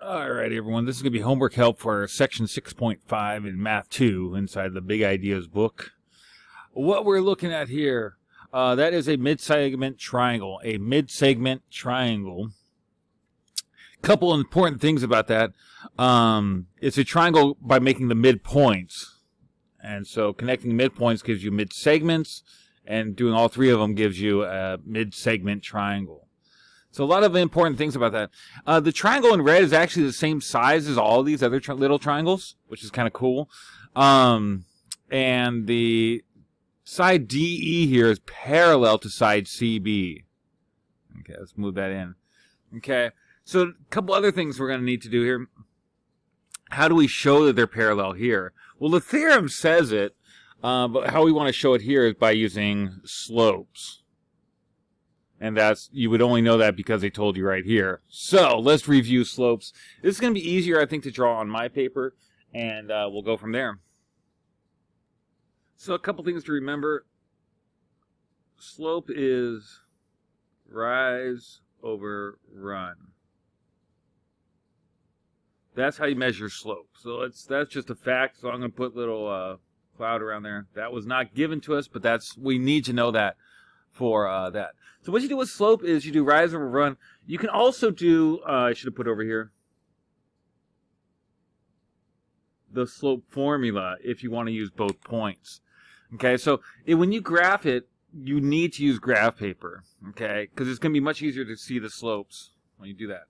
All right, everyone. This is going to be homework help for section 6.5 in Math 2 inside the Big Ideas book. What we're looking at here, that is a mid-segment triangle. A mid-segment triangle. Couple important things about that. It's a triangle by making the midpoints. And so connecting midpoints gives you mid-segments, and doing all three of them gives you a mid-segment triangle. So a lot of important things about that. The triangle in red is actually the same size as all these other little triangles, which is kind of cool. And the side DE here is parallel to side CB. Okay, let's move that in. Okay, so a couple other things we're going to need to do here. How do we show that they're parallel here? Well, the theorem says it, but how we want to show it here is by using slopes. And you would only know that because they told you right here. So let's review slopes. This is going to be easier, I think, to draw on my paper, and we'll go from there. So a couple things to remember. Slope is rise over run. That's how you measure slope. So that's just a fact. So I'm going to put a little cloud around there. That was not given to us, but we need to know that for that. So what you do with slope is you do rise over run. You can also do, I should have put over here, the slope formula if you want to use both points. Okay, so when you graph it, you need to use graph paper, okay, because it's going to be much easier to see the slopes when you do that.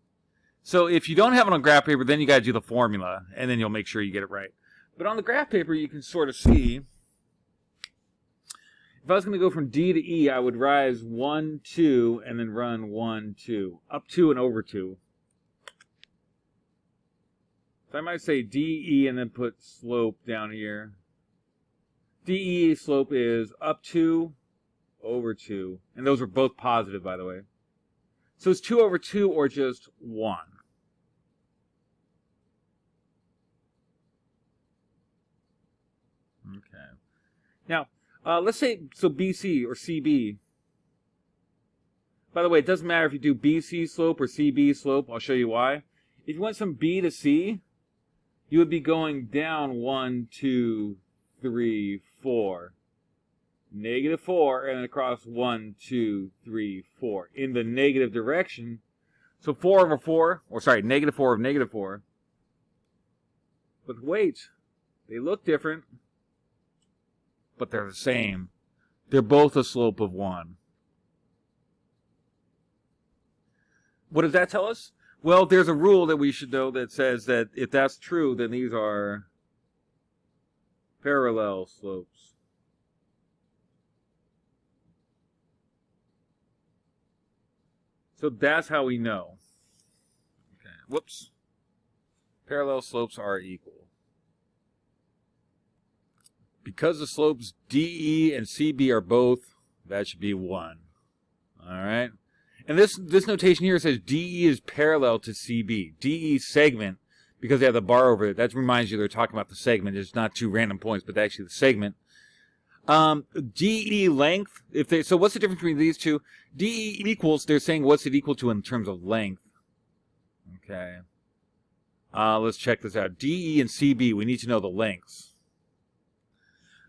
So if you don't have it on graph paper, then you got to do the formula, and then you'll make sure you get it right. But on the graph paper, you can sort of see. If I was going to go from D to E, I would rise 1, 2, and then run 1, 2. Up 2 and over 2. So I might say DE and then put slope down here. DE slope is up 2, over 2. And those are both positive, by the way. So it's 2 over 2 or just 1. Okay. Now, let's say, so BC or CB. By the way, it doesn't matter if you do BC slope or CB slope. I'll show you why. If you went from B to C, you would be going down 1, 2, 3, 4. Negative 4, and then across 1, 2, 3, 4. In the negative direction. So 4 over 4, or sorry, negative 4 of negative 4. But wait, they look different. But they're the same. They're both a slope of 1. What does that tell us? Well, there's a rule that we should know that says that if that's true, then these are parallel slopes. So that's how we know. Okay. Whoops. Parallel slopes are equal. Because the slopes DE and CB are both, that should be 1. All right? And this notation here says DE is parallel to CB. DE segment, because they have the bar over it, that reminds you they're talking about the segment. It's not two random points, but actually the segment. DE length, so what's the difference between these two? DE equals, they're saying what's it equal to in terms of length. Okay. Let's check this out. DE and CB, we need to know the lengths.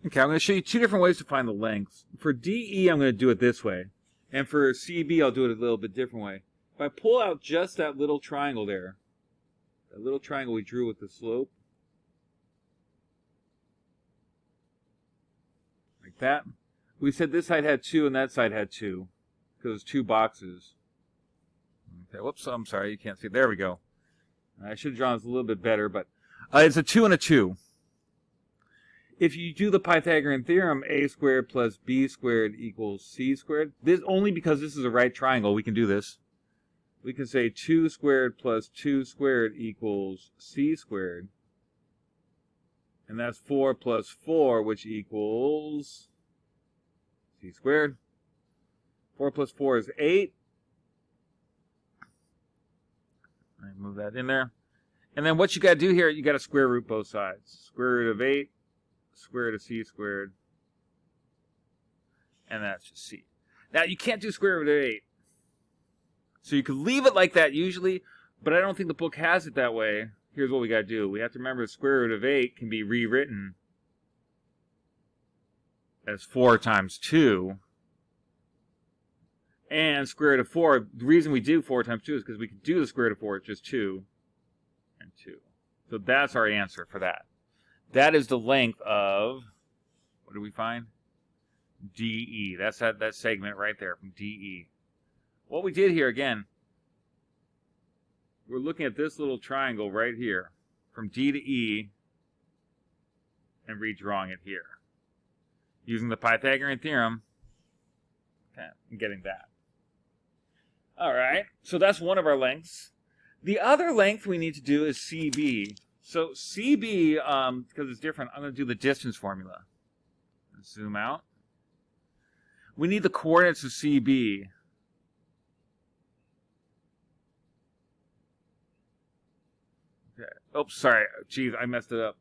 Okay, I'm going to show you two different ways to find the lengths. For DE, I'm going to do it this way. And for CB, I'll do it a little bit different way. If I pull out just that little triangle there, that little triangle we drew with the slope, like that, we said this side had 2 and that side had 2, because it's 2 boxes. Okay, whoops, I'm sorry, you can't see. There we go. I should have drawn this a little bit better, but it's a 2 and a 2. If you do the Pythagorean Theorem, a squared plus b squared equals c squared. This only because this is a right triangle, we can do this. We can say 2 squared plus 2 squared equals c squared. And that's 4 plus 4, which equals c squared. 4 plus 4 is 8. I move that in there. And then what you got to do here, you got to square root both sides. Square root of 8. Square root of c squared, and that's just c. Now, you can't do square root of 8. So you could leave it like that usually, But I don't think the book has it that way. Here's what we got to do. We have to remember the square root of 8 can be rewritten as 4 times 2. And square root of 4, the reason we do 4 times 2 is because we can do the square root of 4, it's just 2 and 2. So that's our answer for that. That is the length of, what do we find? DE. That's that segment right there from DE. What we did here, again, we're looking at this little triangle right here from D to E and redrawing it here. Using the Pythagorean Theorem, okay, and getting that. All right, so that's one of our lengths. The other length we need to do is CB. So CB, because it's different, I'm going to do the distance formula. Let's zoom out. We need the coordinates of CB. Okay. Oops, sorry. Geez, I messed it up.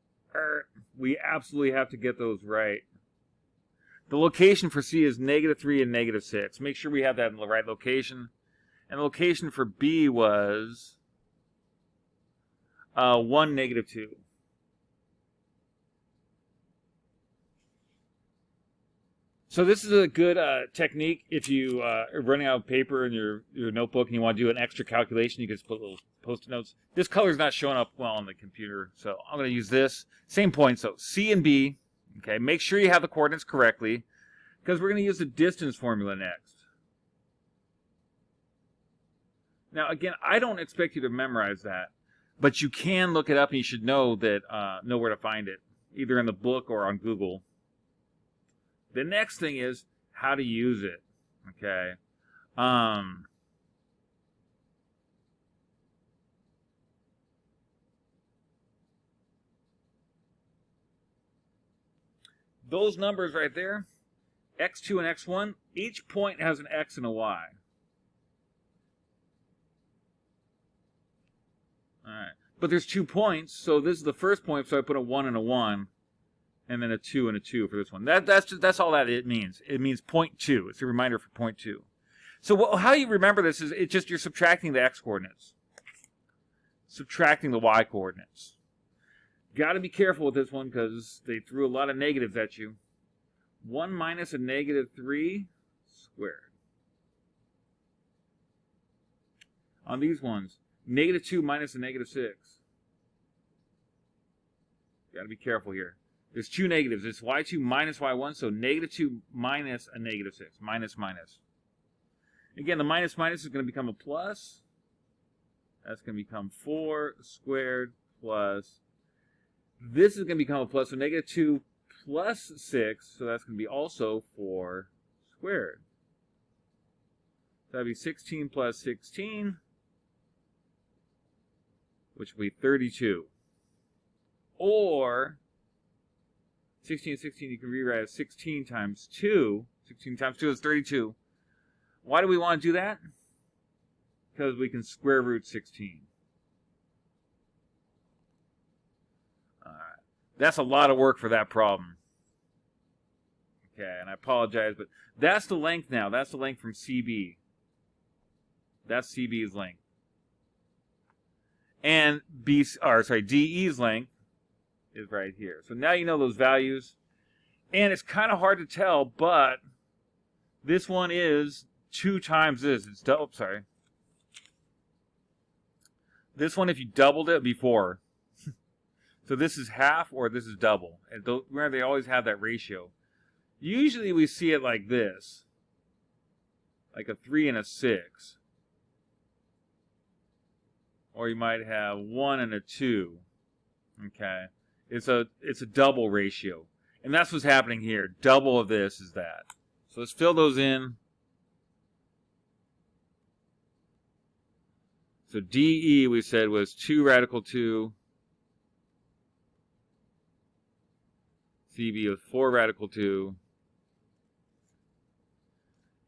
We absolutely have to get those right. The location for C is -3 and -6. Make sure we have that in the right location. And the location for B was 1, -2. So this is a good technique if you are running out of paper in your notebook and you want to do an extra calculation. You can just put little post-it notes. This color is not showing up well on the computer, so I'm going to use this. Same point, so C and B. Okay, make sure you have the coordinates correctly because we're going to use the distance formula next. Now, again, I don't expect you to memorize that, but you can look it up and you should know where to find it, either in the book or on Google. The next thing is how to use it, okay? Those numbers right there, x2 and x1, each point has an x and a y. All right, but there's 2 points, so this is the first point, so I put a 1 and a 1. And then a 2 and a 2 for this one. That's all that it means. It means 0.2. It's a reminder for 0.2. So how you remember this is it's just you're subtracting the x coordinates. Subtracting the y coordinates. Got to be careful with this one because they threw a lot of negatives at you. 1 minus a -3 squared. On these ones, -2 minus a -6. Got to be careful here. There's 2 negatives. It's y2 minus y1, so -2 minus a -6. Minus, minus. Again, the minus minus is going to become a plus. That's going to become 4 squared plus. This is going to become a plus, so -2 plus 6, so that's going to be also 4 squared. So that would be 16 plus 16, which will be 32. Or 16 and 16, you can rewrite as 16 times 2. 16 times 2 is 32. Why do we want to do that? Because we can square root 16. All right. That's a lot of work for that problem. Okay, and I apologize, but that's the length now. That's the length from CB. That's CB's length. And DE's length is right here. So now you know those values. And it's kind of hard to tell, but this one is 2 times this. It's double, sorry. This one, if you doubled it before. So this is half or this is double. And remember, they always have that ratio. Usually we see it like this. Like a 3 and a 6. Or you might have 1 and a 2. Okay. It's a double ratio. And that's what's happening here. Double of this is that. So let's fill those in. So DE, we said, was 2 radical 2. CB was 4 radical 2.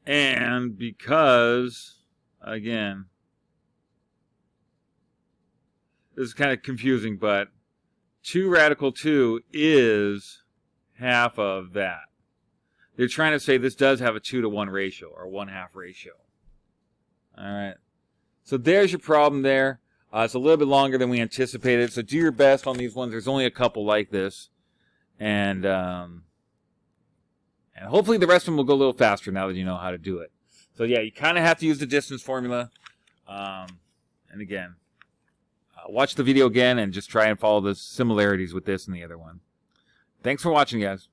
And because, again, this is kind of confusing, but 2 radical 2 is half of that. They're trying to say this does have a 2-to-1 ratio, or 1/2 ratio. All right. So there's your problem there. It's a little bit longer than we anticipated, so do your best on these ones. There's only a couple like this. And hopefully the rest of them will go a little faster now that you know how to do it. So yeah, you kind of have to use the distance formula. And again, watch the video again and just try and follow the similarities with this and the other one. Thanks for watching, guys.